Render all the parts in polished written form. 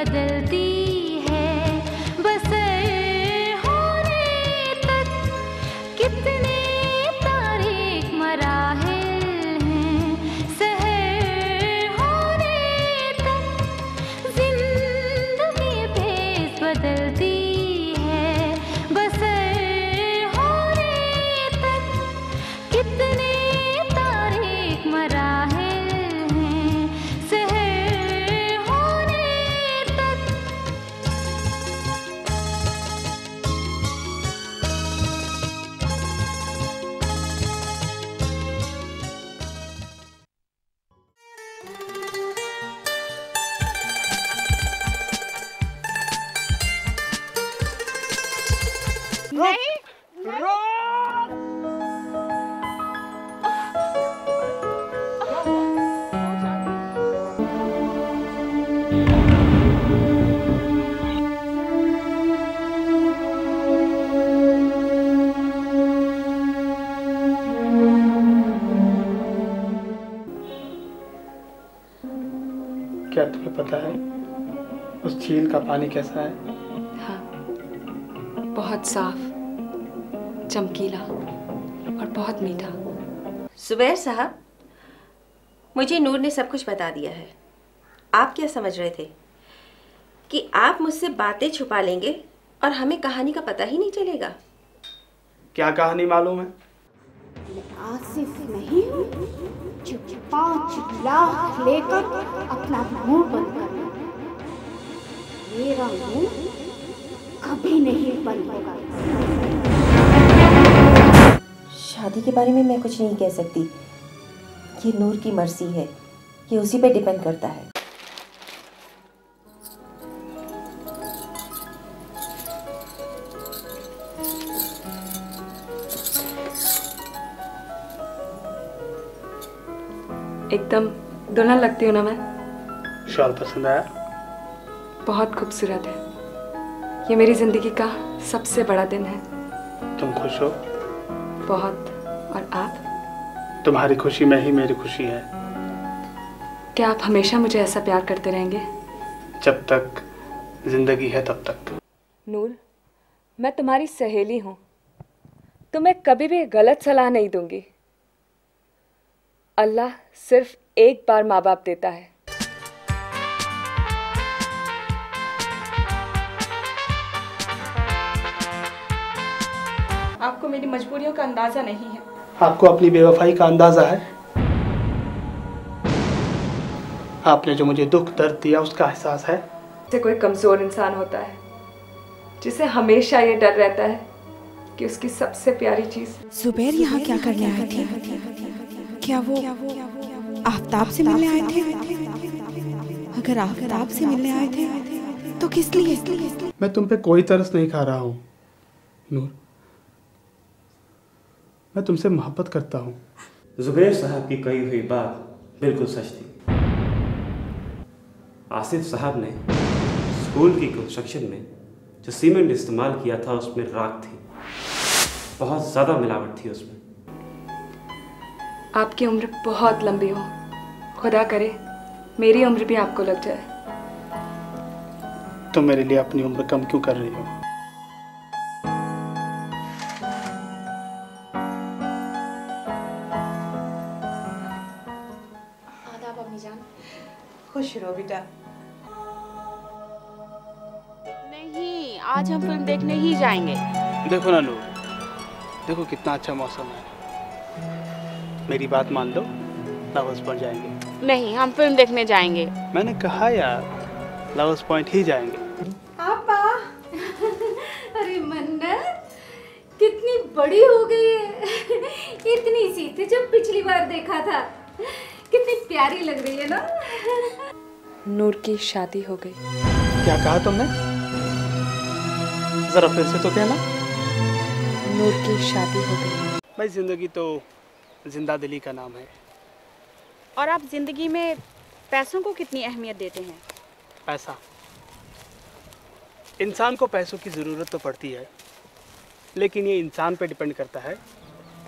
बदलती है, बसर होने तक कितने तारीख मराहिल हैं, सहर होने तक जिंदगी भेस बदलती है, बसर होने तक कितने तारीख मराहिल हैं, सहर होने तक। क्या तुम्हें पता है उस झील का पानी कैसा है? हाँ, बहुत साफ, चमकीला और बहुत मीठा। जुबैर साहब, मुझे नूर ने सब कुछ बता दिया है। आप क्या समझ रहे थे कि आप मुझसे बातें छुपा लेंगे और हमें कहानी का पता ही नहीं चलेगा? क्या कहानी मालूम है? आसिफ नहीं हूँ जो 5 लाख लेकर अपना मुंह बंद कर, मेरा मुंह कभी नहीं बंद होगा। शादी के बारे में मैं कुछ नहीं कह सकती, ये नूर की मर्जी है, ये उसी पे डिपेंड करता है। एकदम दुल्हन लगती हूँ ना मैं? शॉल पसंद आया? बहुत खूबसूरत है। ये मेरी जिंदगी का सबसे बड़ा दिन है। तुम खुश हो? बहुत। और आप? तुम्हारी खुशी में ही मेरी खुशी है। क्या आप हमेशा मुझे ऐसा प्यार करते रहेंगे? जब तक जिंदगी है तब तक। नूर, मैं तुम्हारी सहेली हूँ, तुम्हें कभी भी गलत सलाह नहीं दूंगी। अल्लाह सिर्फ एक बार माँ बाप देता है। आपको मेरी मजबूरियों का अंदाजा नहीं है। आपको अपनी बेवफाई का अंदाजा है? आपने जो मुझे दुख दर्द दिया उसका एहसास है? से कोई कमजोर इंसान होता है जिसे हमेशा ये डर रहता है कि उसकी सबसे प्यारी चीज। जुबैर यहाँ क्या करने आए थे? क्या वो आफ्ताब से मिलने आए थे? अगर आफ्ताब से मिलने आए थे तो किस लिए? मैं तुम पे कोई तरस नहीं खा रहा हूँ नूर, मैं तुमसे मोहब्बत करता हूँ। जुबैर साहब की कही हुई बात बिल्कुल सच थी। आसिफ साहब ने स्कूल की कंस्ट्रक्शन में जो सीमेंट इस्तेमाल किया था उसमें राख थी, बहुत ज़्यादा मिलावट थी उसमें। आपकी उम्र बहुत लंबी हो, खुदा करे मेरी उम्र भी आपको लग जाए। तुम मेरे लिए अपनी उम्र कम क्यों कर रही हो? आदाब अम्मी जान। खुश रहो बेटा। नहीं, आज हम फिल्म देखने ही जाएंगे। देखो ना नूर, देखो कितना अच्छा मौसम है, मेरी बात मान लो, लवर्स पॉइंट जाएंगे। नहीं, हम फिल्म देखने जाएंगे। मैंने कहा यार, लवर्स पॉइंट ही जाएंगे। पापा अरे मन्नत कितनी बड़ी हो गई है। इतनी सी थी जब पिछली बार देखा था, कितनी प्यारी लग रही है ना। नूर की शादी हो गई। क्या कहा तुमने? जरा फिर से तो कहना। नूर की शादी हो गई। भाई जिंदगी तो जिंदा दिली का नाम है। और आप जिंदगी में पैसों को कितनी अहमियत देते हैं? पैसा, इंसान को पैसों की ज़रूरत तो पड़ती है, लेकिन ये इंसान पे डिपेंड करता है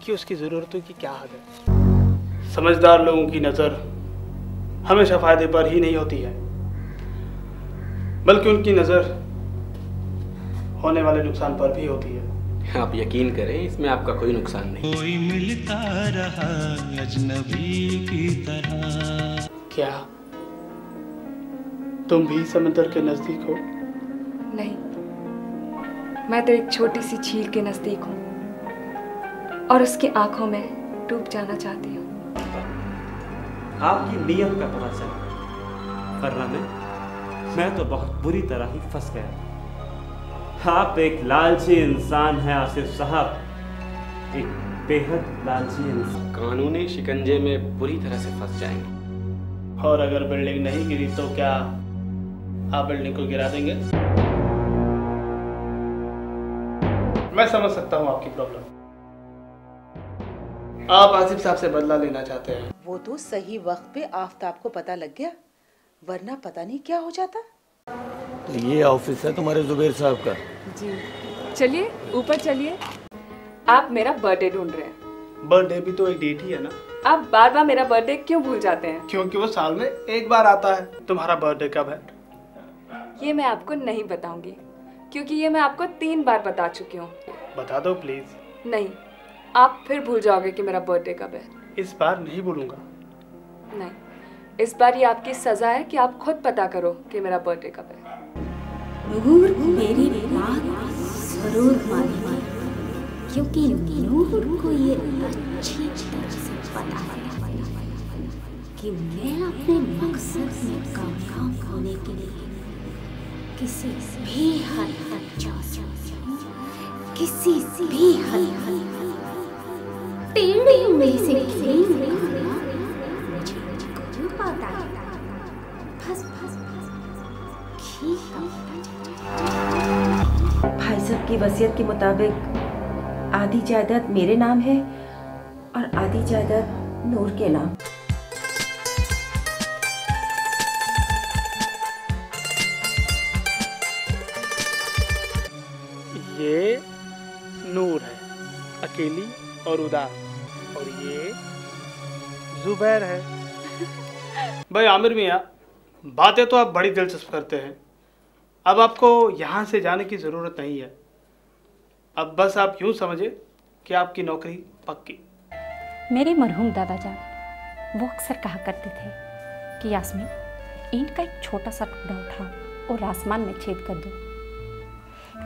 कि उसकी ज़रूरतों की क्या हद है। समझदार लोगों की नज़र हमेशा फ़ायदे पर ही नहीं होती है, बल्कि उनकी नज़र होने वाले नुकसान पर भी होती है। आप यकीन करें, इसमें आपका कोई नुकसान नहीं। कोई मिलता रहा अजनबी की तरह। क्या तुम भी समंदर के नजदीक हो? नहीं, मैं तो एक छोटी सी झील के नजदीक हूँ और उसकी आंखों में डूब जाना चाहती हूँ। आपकी नीयत का पता चला, वरना मैं तो बहुत बुरी तरह ही फंस गया। आप एक लालची इंसान हैं आसिफ साहब, एक बेहद लालची इंसान। कानूनी शिकंजे में बुरी तरह से फंस जाएंगे। और अगर बिल्डिंग नहीं गिरी तो क्या आप बिल्डिंग को गिरा देंगे? मैं समझ सकता हूँ आपकी प्रॉब्लम। आप आसिफ साहब से बदला लेना चाहते हैं। वो तो सही वक्त पे आफताब को पता लग गया, वरना पता नहीं क्या हो जाता। ये ऑफिस है तुम्हारे जुबैर साहब का? जी, चलिए ऊपर चलिए। आप मेरा बर्थडे ढूंढ रहे हैं। बर्थडे भी तो एक डेट ही है ना। आप बार बार मेरा बर्थडे क्यों भूल जाते हैं? क्योंकि वो साल में एक बार आता है। तुम्हारा बर्थडे कब है? ये मैं आपको नहीं बताऊंगी, क्योंकि ये मैं आपको 3 बार बता चुकी हूँ। बता दो प्लीज। नहीं, आप फिर भूल जाओगे कि मेरा बर्थडे कब है। इस बार नहीं भूलूंगा। नहीं, इस बार ये आपकी सजा है कि आप खुद पता करो कि मेरा बर्थडे कब है। नूर मेरी बात जरूर मानेगी, क्योंकि नूर को ये अच्छी तरह से पता है कि मैं अपने मकसद में कामयाब होने के लिए किसी भी हद तक जा सकती हूँ, किसी भी हद तक। टेढ़ी में से खेल मुझे जरूर पता है। बस भाई साहब की वसीयत के मुताबिक आधी जायदाद मेरे नाम है और आधी जायदाद नूर के नाम। ये नूर है, अकेली और उदास, और ये जुबैर है। भाई आमिर मियाँ, बातें तो आप बड़ी दिलचस्प करते हैं। अब आपको यहाँ से जाने की ज़रूरत नहीं है। अब बस आप यूँ समझे कि आपकी नौकरी पक्की। मेरे मरहूम दादा जान वो अक्सर कहा करते थे कि यास्मीन, ईंट का एक छोटा सा टुकड़ा उठा और आसमान में छेद कर दो।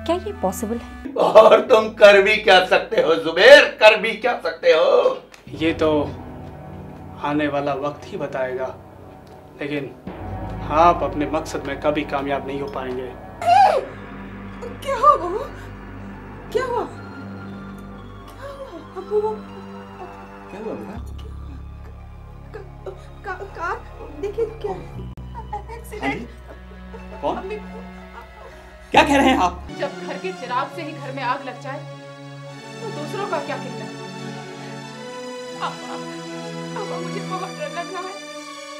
क्या ये पॉसिबल है? और तुम कर भी क्या सकते हो जुबैर, कर भी क्या सकते हो? ये तो आने वाला वक्त ही बताएगा, लेकिन आप अपने मकसद में कभी कामयाब नहीं हो पाएंगे। क्या हुआ बाबू? क्या हुआ? क्या हुआ बेटा? कार देखिए क्या एक्सीडेंट। कौन? क्या कह रहे हैं आप? जब घर के चिराग से ही घर में आग लग जाए तो दूसरों का क्या कहना? पापा मुझे बहुत डर लग रहा है,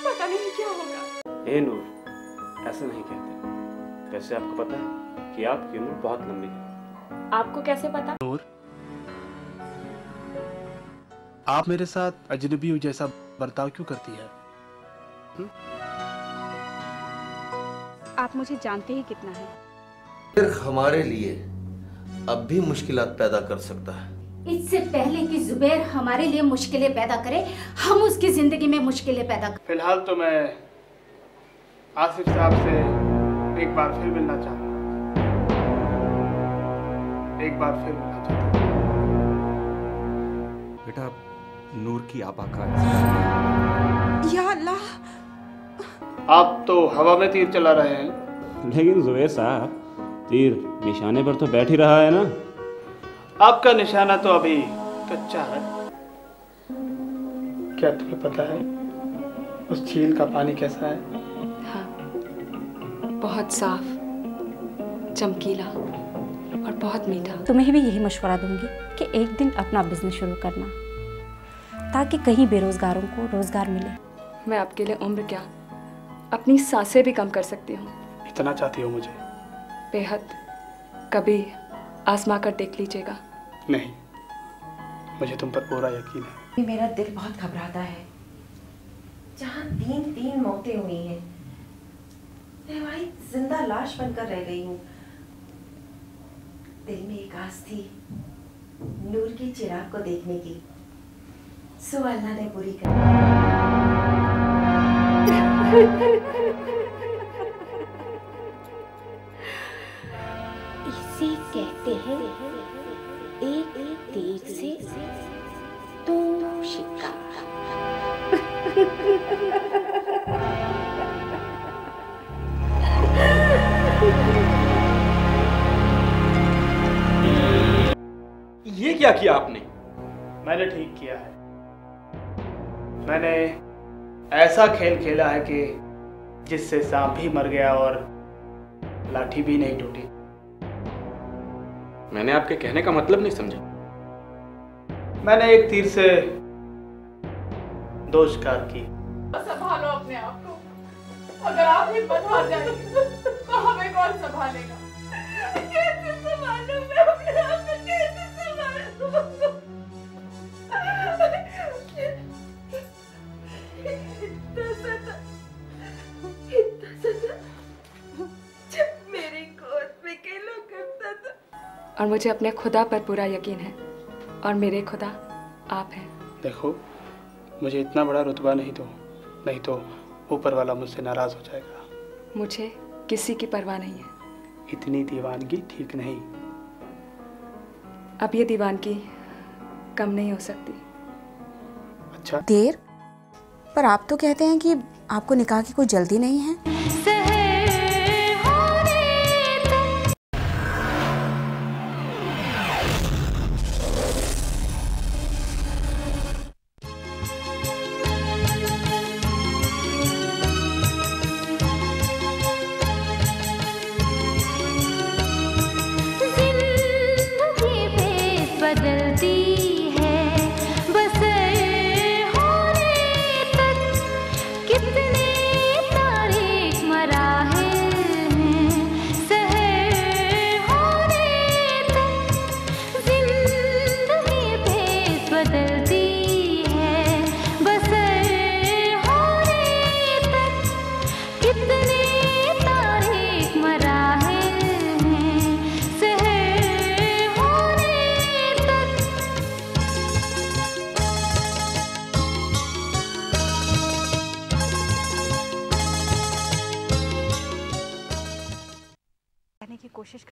पता नहीं क्या होगा। ए नूर, ऐसा नहीं कहते। वैसे आपको पता है कि आपकी उम्र बहुत लंबी है। आपको कैसे पता? नूर, आप मेरे साथ अजनबी जैसा बर्ताव क्यों करती है? आप मुझे जानते ही कितना है। फिर हमारे लिए अब भी मुश्किलात पैदा कर सकता है। इससे पहले कि जुबैर हमारे लिए मुश्किलें पैदा करे, हम उसकी जिंदगी में मुश्किलें पैदा करें। फिलहाल तो मैं आसिफ साहब से एक बार फिर मिलना चाहता हूँ। एक बार फिर मिलना चाहता हूँ। बेटा, नूर की आपा का। या अल्लाह, आप तो हवा में तीर चला रहे हैं। लेकिन जुबैर साहब, तीर निशाने पर तो बैठ ही रहा है ना। आपका निशाना तो अभी कच्चा है। क्या तुम्हें पता है उस झील का पानी कैसा है? हाँ, बहुत साफ, चमकीला और बहुत मीठा। तुम्हें भी यही मशवरा दूंगी कि एक दिन अपना बिजनेस शुरू करना, ताकि कहीं बेरोजगारों को रोजगार मिले। मैं आपके लिए उम्र क्या, अपनी सांसें भी कम कर सकती हूँ। इतना चाहती हो मुझे? बेहद। कभी आजमा कर देख लीजिएगा। नहीं, मुझे तुम पर पूरा यकीन है। मेरा दिल बहुत घबराता है। जहाँ 3 मौतें हुई हैं, मैं वही जिंदा लाश बनकर रह गई हूँ। दिल में एक आस थी नूर की चिराग को देखने की, सो अल्लाह ने पूरी कर इसे कहते हैं एक तीर से दो शिकार। ये क्या किया आपने? मैंने ठीक किया है। मैंने ऐसा खेल खेला है कि जिससे सांप भी मर गया और लाठी भी नहीं टूटी। मैंने आपके कहने का मतलब नहीं समझा। मैंने एक तीर से दो शिकार की। संभालो अपने आप को। अगर आप हिम्मत हार जाएंगे तो हमें कौन संभालेगा? कैसे संभालूं मैं अपने आप को? कैसे संभालूं? इतना सता जब मेरी गोद में खेला करता था। और मुझे अपने खुदा पर पूरा यकीन है, और मेरे खुदा आप हैं। देखो, मुझे इतना बड़ा रुतबा नहीं दो, नहीं तो ऊपर वाला मुझसे नाराज हो जाएगा। मुझे किसी की परवाह नहीं है। इतनी दीवानगी ठीक नहीं। अब ये दीवानगी कम नहीं हो सकती। अच्छा, देर? पर आप तो कहते हैं कि आपको निकाह की कोई जल्दी नहीं है। की कोशिश